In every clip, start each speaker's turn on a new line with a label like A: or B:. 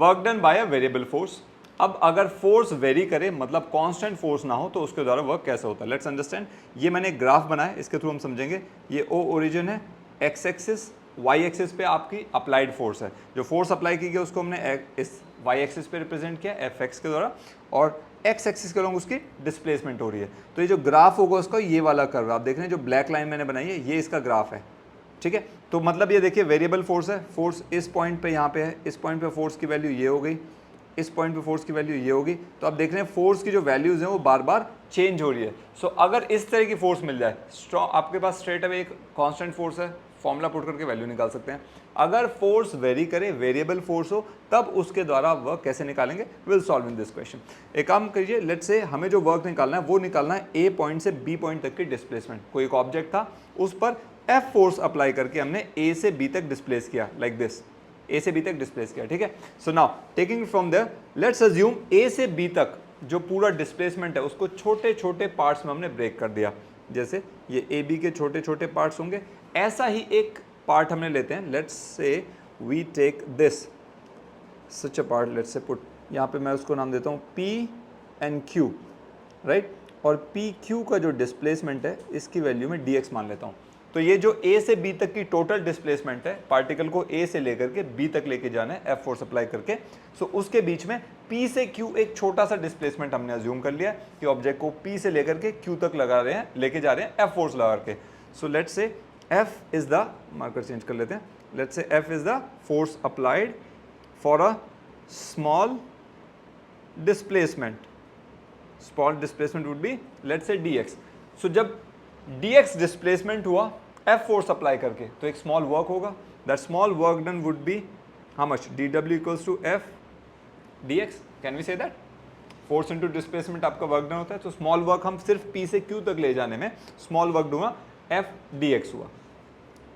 A: Work done by a variable force. अब अगर force very करे मतलब कांस्टेंट फोर्स ना हो तो उसके द्वारा वर्क कैसे होता है, लेट्स अंडरस्टैंड। ये मैंने ग्राफ बनाया, इसके थ्रू हम समझेंगे। ये ओ ओरिजिन है, एक्स एक्सिस, वाई एक्सिस पे आपकी अप्लाइड फोर्स है। जो फोर्स अप्लाई की गई उसको हमने इस वाई एक्सिस पे रिप्रेजेंट किया एफ एक्स के द्वारा, और एक्स एक्सिस के अलॉन्ग उसकी डिस्प्लेसमेंट हो रही है। तो ये जो ग्राफ होगा उसका ये वाला कर्व आप देख रहे हैं, जो ब्लैक लाइन मैंने बनाई है ये इसका ग्राफ है, ठीक है। तो मतलब ये देखिए वेरिएबल फोर्स है, फोर्स इस पॉइंट पे यहाँ पे है, इस पॉइंट पे फोर्स की वैल्यू ये हो गई, इस पॉइंट पे फोर्स की वैल्यू ये होगी। तो आप देख रहे हैं फोर्स की जो वैल्यूज हैं वो बार बार चेंज हो रही है। सो अगर इस तरह की फोर्स मिल जाए, स्ट्रॉन्ग, आपके पास स्ट्रेट अवे एक कांस्टेंट फोर्स है, फॉर्मूला पुट करके वैल्यू निकाल सकते हैं। अगर फोर्स वेरी करे, वेरिएबल फोर्स हो, तब उसके द्वारा वर्क कैसे निकालेंगे, will solve in this question. एक काम करिए, लेट्स से हमें जो वर्क निकालना है वो निकालना है ए पॉइंट से बी पॉइंट तक की डिस्प्लेसमेंट। कोई एक ऑब्जेक्ट था, उस पर एफ फोर्स अप्लाई करके हमने ए से बी तक डिस्प्लेस किया, लाइक दिस, ए से बी तक डिस्प्लेस किया, ठीक है। So now taking from there, let's assume A से बी तक जो पूरा डिस्प्लेसमेंट है उसको छोटे छोटे पार्ट्स में हमने ब्रेक कर दिया। जैसे ये ए बी के छोटे छोटे पार्ट्स होंगे, ऐसा ही एक पार्ट हमने लेते हैं। Let's say we take this such a part, let's say put, यहाँ पे मैं उसको नाम देता हूँ पी एंड क्यू, राइट। और पी क्यू का जो डिस्प्लेसमेंट है इसकी वैल्यू में डी एक्स मान लेता हूँ। तो ये जो ए से बी तक की टोटल डिस्प्लेसमेंट है, पार्टिकल को ए से लेकर के बी तक लेके जाना है एफ फोर्स अप्लाई करके, सो उसके बीच में पी से क्यू एक छोटा सा डिस्प्लेसमेंट हमने अज्यूम कर लिया कि ऑब्जेक्ट को पी से लेकर के क्यू तक लगा रहे हैं, लेके जा रहे हैं एफ फोर्स लगा के। So let's say F is the, marker change कर लेते हैं, let's say F is the force applied for a small displacement. Small displacement would be let's say dx। So जब dx डिस्प्लेसमेंट हुआ f force apply करके तो एक small work होगा, that small work done would be how much, dw equals to f dx। Can we say that force into displacement आपका work done होता है। तो स्मॉल वर्क हम सिर्फ p से q तक ले जाने में स्मॉल वर्क दूंगा, f dx हुआ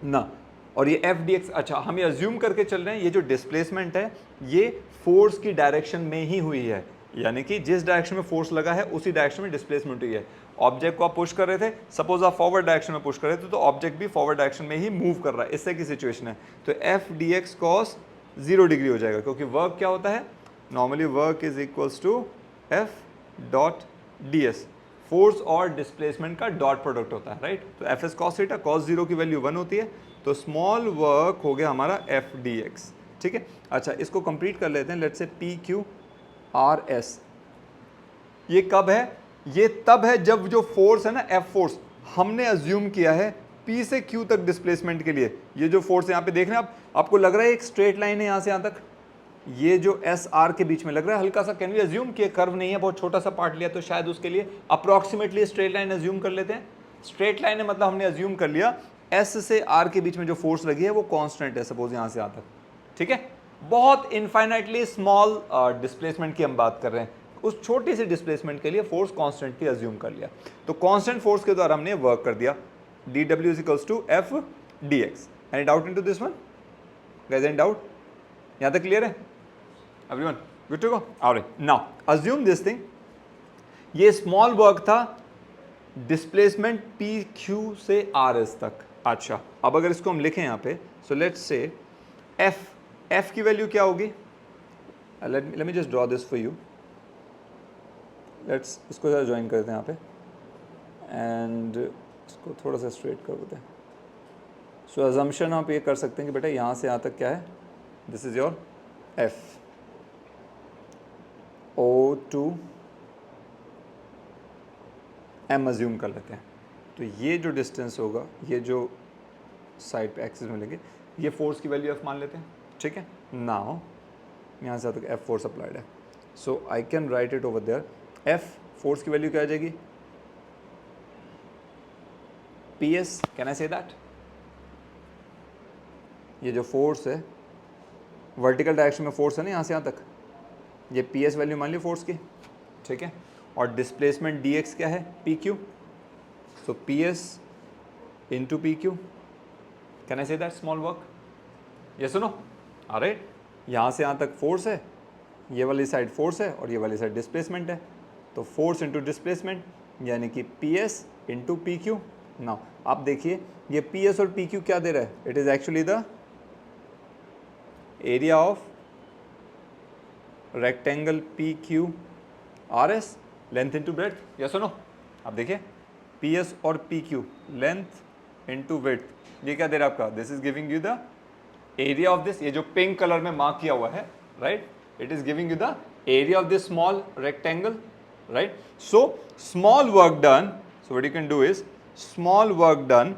A: ना। और ये एफ डी एक्स, अच्छा हम ये अज्यूम करके चल रहे हैं ये जो डिस्प्लेसमेंट है ये फोर्स की डायरेक्शन में ही हुई है, यानी कि जिस डायरेक्शन में फोर्स लगा है उसी डायरेक्शन में डिस्प्लेसमेंट हुई है। ऑब्जेक्ट को आप पुश कर रहे थे, सपोज आप फॉरवर्ड डायरेक्शन में पुश कर रहे थे, तो ऑब्जेक्ट भी फॉरवर्ड डायरेक्शन में ही मूव कर रहा है, इससे की सिचुएशन है। तो F D X cos 0 degree हो जाएगा, क्योंकि वर्क क्या होता है, normally work is equals to F dot D S, force और डिस्प्लेसमेंट का डॉट प्रोडक्ट होता है, राइट। तो F S cos theta, cos 0 की वैल्यू 1 होती है, तो स्मॉल वर्क हो गया हमारा एफ डी एक्स, ठीक है। अच्छा इसको कंप्लीट कर लेते हैं, लेट्स से पी क्यू आर एस। ये कब है, ये तब है जब जो फोर्स है ना एफ फोर्स, हमने अज्यूम किया है पी से क्यू तक डिस्प्लेसमेंट के लिए। ये जो फोर्स यहाँ पे देख रहे हैं आप, आपको लग रहा है एक स्ट्रेट लाइन है यहाँ से यहाँ तक, ये जो एस आर के बीच में लग रहा है हल्का सा, कैन वी अज्यूम कि कर्व नहीं है, बहुत छोटा सा पार्ट लिया, तो शायद उसके लिए अप्रोक्सीमेटली स्ट्रेट लाइन अज्यूम कर लेते हैं। स्ट्रेट लाइन है मतलब हमने अज्यूम कर लिया एस से आर के बीच में जो फोर्स लगी है वो कांस्टेंट है, सपोज यहाँ से यहाँ तक, ठीक है। बहुत इनफाइनाइटली स्मॉल डिस्प्लेसमेंट की हम बात कर रहे हैं, उस छोटी सी डिस्प्लेसमेंट के लिए फोर्स कांस्टेंट की अज्यूम कर लिया, तो कांस्टेंट फोर्स के द्वारा हमने वर्क कर दिया। dw is equals to f dx। Any doubt into this one guys, any doubt, यहाँ तक क्लियर है everyone, good to go. Alright, now assume this thing, ये स्मॉल वर्क था डिस्प्लेसमेंट पी क्यू से आर एस तक। अच्छा अब अगर इसको हम लिखें यहाँ पे, सो लेट्स से एफ की वैल्यू क्या होगी, let me just draw this for you, let's इसको ज़रा ज्वाइन करते हैं यहाँ पे एंड इसको थोड़ा सा स्ट्रेट कर देते हैं। सो अजम्पशन आप ये कर सकते हैं कि बेटा यहाँ से यहाँ तक क्या है, this is your F O to M assume कर लेते हैं। तो ये जो डिस्टेंस होगा, ये जो साइड पे एक्सिस में लेंगे, ये फोर्स की वैल्यू एफ मान लेते हैं, ठीक है। नाउ यहाँ से तक एफ फोर्स अप्लाइड है, so I can write it over there, F force की वैल्यू क्या आ जाएगी, P S, can I say that. ये जो फोर्स है वर्टिकल डायरेक्शन में फोर्स है ना यहाँ से यहाँ तक, ये पी एस वैल्यू मान ली फोर्स की, ठीक है। और डिस्प्लेसमेंट डी एक्स क्या है, P Q, so P S into P Q, can I say that small work, ये सुनो, ऑलराइट। यहाँ से यहाँ तक फोर्स है, ये वाली साइड फोर्स है और ये वाली साइड डिस्प्लेसमेंट है, तो फोर्स इंटू डिस्प्लेसमेंट यानी कि P S into P Q. Now आप देखिए ये पी एस और पी क्यू क्या दे रहा है, it is actually the area of rectangle P Q R S, length into breadth, yes और नो? अब देखिए पी एस और P Q, length into breadth, ये क्या दे रहा है आपका? This is giving you the area of this, ये जो पिंक कलर में मार्क किया हुआ है, right, it is giving you the area of this small rectangle, right? So small work done, so what you can do is small work done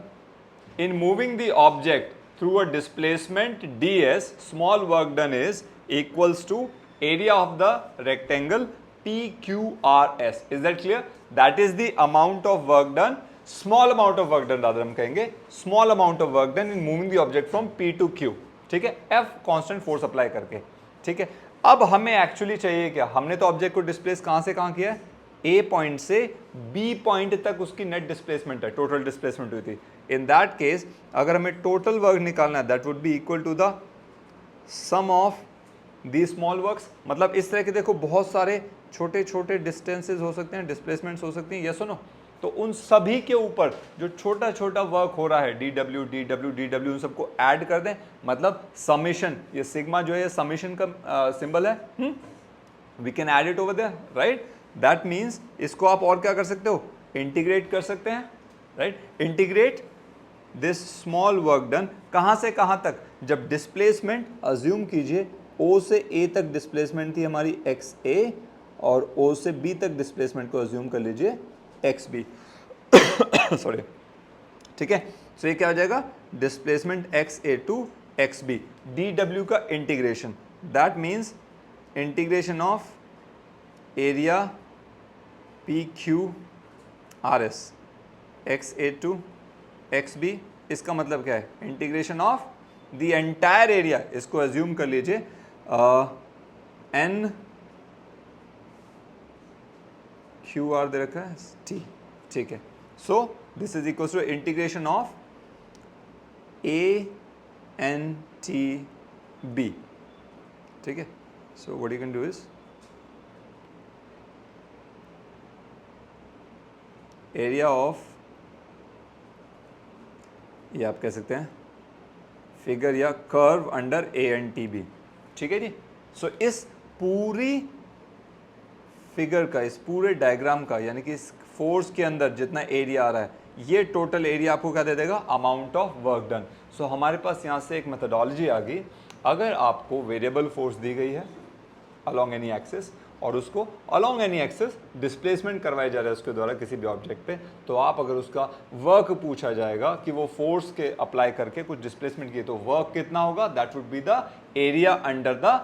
A: in moving the object through a displacement ds, small work done is equals to area of the rectangle PQRS. Is that clear? That is the amount of work done, small amount of work done rather हम कहेंगे, small amount of work done in moving the object from P to Q, ठीक है, F constant force apply करके, ठीक है। अब हमें actually चाहिए क्या? हमने तो ऑब्जेक्ट को डिस्प्लेस कहां से कहां किया है? ए पॉइंट से बी पॉइंट तक उसकी नेट डिस्प्लेसमेंट है, टोटल डिस्प्लेसमेंट हुई थी। इन दैट केस अगर हमें टोटल वर्क निकालना है, that would be equal to the sum of the small works. मतलब इस तरह के देखो बहुत सारे छोटे छोटे डिस्टेंसेस हो सकते हैं, डिस्प्लेसमेंट्स हो सकती हैं, यस और नो? तो उन सभी के ऊपर जो छोटा छोटा वर्क हो रहा है, D W D W D W, उन सबको ऐड कर दें, मतलब समेशन, ये सिग्मा जो है समेशन का सिंबल है, we can add it over there, right? That means इसको आप और क्या कर सकते हो? इंटीग्रेट कर सकते हैं, right? Integrate this small work done कहां से कहां तक? जब डिस्प्लेसमेंट अज्यूम कीजिए ओ से ए तक डिस्प्लेसमेंट थी हमारी एक्स ए, और ओ से बी तक डिस्प्लेसमेंट को अज्यूम कर लीजिए एक्स बी, सॉरी, ठीक है। सो ये क्या हो जाएगा? Displacement x a to x b, d डब्ल्यू का integration, that means integration of area P Q R S x a to x b, इसका मतलब क्या है? Integration of the entire area, इसको एज्यूम कर लीजिए एन क्यू आर दे रखा है टी, ठीक है। So this is equal to integration of A N T B, ठीक है। So what you can do is area of, ये आप कह सकते हैं फिगर या curve under A N T B, ठीक है जी। सो इस पूरी फिगर का, इस पूरे डायग्राम का, यानी कि इस फोर्स के अंदर जितना एरिया आ रहा है, ये टोटल एरिया आपको क्या दे देगा? Amount of work done. So हमारे पास यहाँ से एक मेथोडोलॉजी आ गई, अगर आपको वेरिएबल फोर्स दी गई है अलोंग एनी एक्सिस और उसको अलोंग एनी एक्सिस डिस्प्लेसमेंट करवाया जा रहा है उसके द्वारा किसी भी ऑब्जेक्ट पे, तो आप अगर उसका वर्क पूछा जाएगा कि वो फोर्स के अप्लाई करके कुछ डिस्प्लेसमेंट किए, तो वर्क कितना होगा? That would be the area under the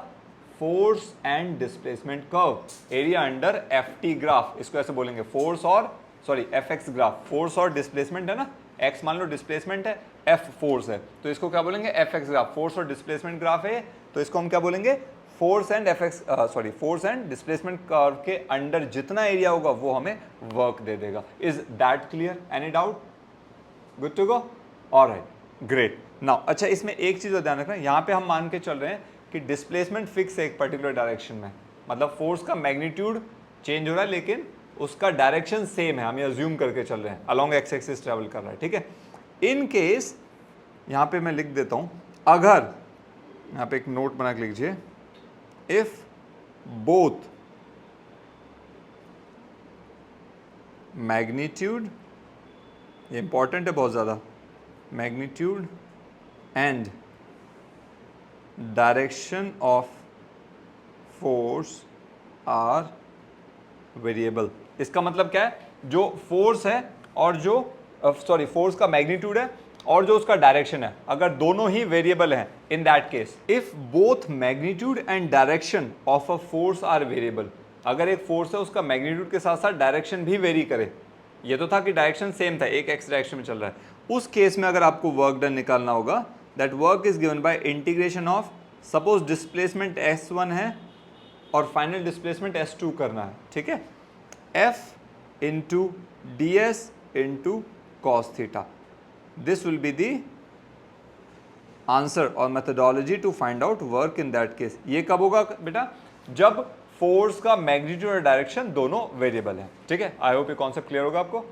A: force and displacement curve, area under F T graph, इसको ऐसे बोलेंगे, फोर्स और sorry F x graph, force और डिस्प्लेसमेंट है ना, एक्स मान लो डिस्प्लेसमेंट है, एफ फोर्स है, तो इसको क्या बोलेंगे? एफ एक्स ग्राफ, फोर्स और डिस्प्लेसमेंट ग्राफ है, तो इसको हम क्या बोलेंगे? Force and F x, sorry force and displacement curve के अंडर जितना एरिया होगा वो हमें वर्क दे देगा। Is that clear? Any doubt? Good to go? Alright, great. Now अच्छा, इसमें एक चीज ध्यान रखना, यहाँ पे हम मान के चल रहे हैं कि डिस्प्लेसमेंट फिक्स है एक पर्टिकुलर डायरेक्शन में, मतलब फोर्स का मैग्नीट्यूड चेंज हो रहा है लेकिन उसका डायरेक्शन सेम है, हम ये अज्यूम करके चल रहे हैं, अलोंग एक्स एक्सिस ट्रेवल कर रहा है, ठीक है। इन केस यहाँ पे मैं लिख देता हूँ, अगर यहाँ पे एक नोट बना के लिखिए, इफ बोथ मैग्नीट्यूड, ये इंपॉर्टेंट है बहुत ज़्यादा, magnitude and direction of force are variable. इसका मतलब क्या है? जो फोर्स है और जो सॉरी फोर्स का मैग्नीट्यूड है और जो उसका डायरेक्शन है, अगर दोनों ही वेरिएबल हैं, in that case if both magnitude and direction of a force are variable, अगर एक फोर्स है उसका मैग्नीट्यूड के साथ साथ डायरेक्शन भी वेरी करे, ये तो था कि डायरेक्शन सेम था, एक एक्स डायरेक्शन में चल रहा है, उस केस में अगर आपको वर्क डन निकालना होगा, that work is given by integration of, suppose displacement S1 है और फाइनल डिस्प्लेसमेंट S2 करना है, ठीक है, F into D S into cos theta, this will be the answer or methodology to find out work in that case। ये कब होगा बेटा? जब फोर्स का मैग्नीट्यूड और डायरेक्शन दोनों वेरिएबल है, ठीक है। आई होप ये कॉन्सेप्ट क्लियर होगा आपको।